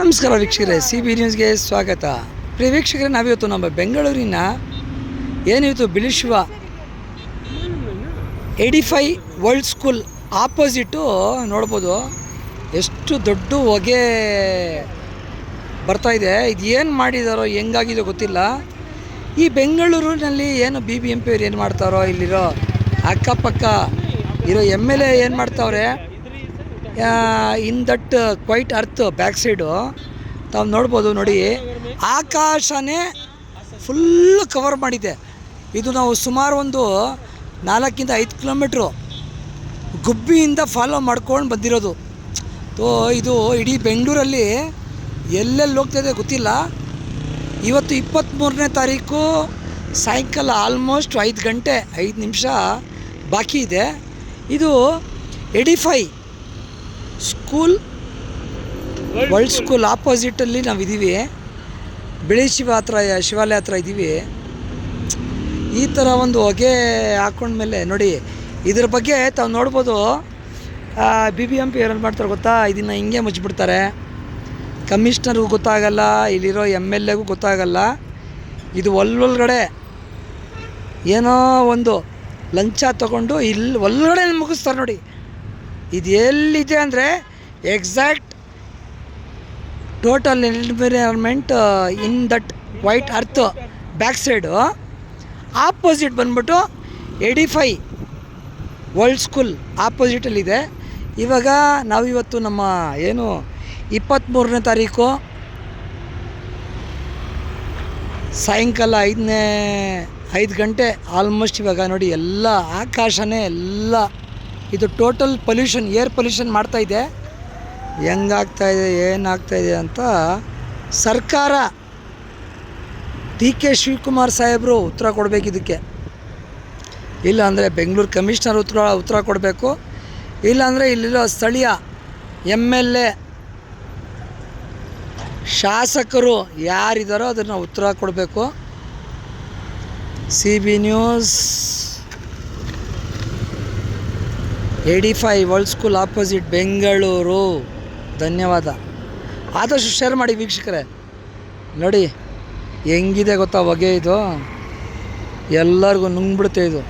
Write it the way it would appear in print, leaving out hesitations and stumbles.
ನಮಸ್ಕಾರ ವೀಕ್ಷಕರೇ, C B ನ್ಯೂಸ್ಗೆ ಸ್ವಾಗತ. ಪ್ರಿಯ ವೀಕ್ಷಕರೇ, ನಾವಿವತ್ತು ನಮ್ಮ ಬೆಂಗಳೂರಿನ ಏನಿವತ್ತು ಬಿಳಿಶಿವ 85 ವರ್ಲ್ಡ್ ಸ್ಕೂಲ್ ಆಪೋಸಿಟು ನೋಡ್ಬೋದು. ಎಷ್ಟು ದೊಡ್ಡ ಹೊಗೆ ಬರ್ತಾಯಿದೆ. ಇದು ಏನು ಮಾಡಿದಾರೋ ಹೆಂಗಾಗಿದೋ ಗೊತ್ತಿಲ್ಲ. ಈ ಬೆಂಗಳೂರಿನಲ್ಲಿ ಏನು BBMP ಅವ್ರು ಏನು ಮಾಡ್ತಾರೋ, ಇಲ್ಲಿರೋ ಅಕ್ಕಪಕ್ಕ ಇರೋ MLA ಏನು ಮಾಡ್ತಾವ್ರೆ, in that quite earth back side ತಾವು ನೋಡ್ಬೋದು. ನೋಡಿ, ಆಕಾಶನೇ ಫುಲ್ಲು ಕವರ್ ಮಾಡಿದೆ. ಇದು ನಾವು ಸುಮಾರು ಒಂದು 4-5 ಕಿಲೋಮೀಟ್ರು ಗುಬ್ಬಿಯಿಂದ ಫಾಲೋ ಮಾಡ್ಕೊಂಡು ಬಂದಿರೋದು. ಇದು ಇಡೀ ಬೆಂಗಳೂರಲ್ಲಿ ಎಲ್ಲೆಲ್ಲಿ ಹೋಗ್ತಾಯಿದೆ ಗೊತ್ತಿಲ್ಲ. ಇವತ್ತು 23ನೇ ತಾರೀಕು ಸಾಯಂಕಾಲ ಆಲ್ಮೋಸ್ಟ್ 5 ಗಂಟೆ 5 ನಿಮಿಷ ಬಾಕಿ ಇದೆ. ಇದು 85 ಸ್ಕೂಲ್ ವರ್ಲ್ಡ್ ಸ್ಕೂಲ್ ಆಪೋಸಿಟಲ್ಲಿ ನಾವಿದ್ದೀವಿ. ಬಿಳಿಶಿವ ಹತ್ರ, ಶಿವಾಲಯ ಹತ್ರ ಇದ್ದೀವಿ. ಈ ಥರ ಒಂದು ಹೊಗೆ ಹಾಕೊಂಡ್ಮೇಲೆ ನೋಡಿ, ಇದ್ರ ಬಗ್ಗೆ ತಾವು ನೋಡ್ಬೋದು. BBMP ಏನು ಮಾಡ್ತಾರೆ ಗೊತ್ತಾ, ಇದನ್ನು ಹಿಂಗೆ ಮುಚ್ಚಿಬಿಡ್ತಾರೆ. ಕಮಿಷ್ನರ್ಗೂ ಗೊತ್ತಾಗಲ್ಲ, ಇಲ್ಲಿರೋ MLAಗೂ ಗೊತ್ತಾಗಲ್ಲ. ಇದು ಒಳಗಡೆ ಏನೋ ಒಂದು ಲಂಚ ತೊಗೊಂಡು ಇಲ್ಲಿ ಒಳಗಡೆ ಮುಗಿಸ್ತಾರೆ ನೋಡಿ. ಇದು ಎಲ್ಲಿದೆ ಅಂದರೆ exact total environment in that white earth back side opposite ಬಂದ್ಬಿಟ್ಟು 85 ವರ್ಲ್ಡ್ ಸ್ಕೂಲ್ ಆಪೋಸಿಟಲ್ಲಿದೆ. ಇವಾಗ ನಾವಿವತ್ತು ನಮ್ಮ ಏನು 23ನೇ ತಾರೀಕು ಸಾಯಂಕಾಲ 5 ಗಂಟೆ ಆಲ್ಮೋಸ್ಟ್. ಇವಾಗ ನೋಡಿ, ಎಲ್ಲ ಆಕಾಶನೇ ಎಲ್ಲ ಇದು ಟೋಟಲ್ ಪೊಲ್ಯೂಷನ್, ಏರ್ ಪೊಲ್ಯೂಷನ್ ಮಾಡ್ತಾಯಿದೆ. ಹೆಂಗಾಗ್ತಾಯಿದೆ ಏನಾಗ್ತಾಯಿದೆ ಅಂತ ಸರ್ಕಾರ DK ಶಿವಕುಮಾರ್ ಸಾಹೇಬರು ಉತ್ತರ ಕೊಡಬೇಕು ಇದಕ್ಕೆ. ಇಲ್ಲ ಅಂದರೆ ಬೆಂಗಳೂರು ಕಮಿಷ್ನರ್ ಉತ್ತರ ಕೊಡಬೇಕು. ಇಲ್ಲಾಂದರೆ ಇಲ್ಲಿರೋ ಸ್ಥಳೀಯ MLA ಶಾಸಕರು ಯಾರಿದ್ದಾರೋ ಅದನ್ನು ಉತ್ತರ ಕೊಡಬೇಕು. CB news 85 world school opposite Bengaluru. ಧನ್ಯವಾದ. ಆದಷ್ಟು ಶೇರ್ ಮಾಡಿ ವೀಕ್ಷಕರೇ. ನೋಡಿ ಹೆಂಗಿದೆ ಗೊತ್ತಾ ಹೊಗೆ, ಇದು ಎಲ್ಲರಿಗೂ ನುಂಗ್ಬಿಡುತ್ತೆ ಇದು.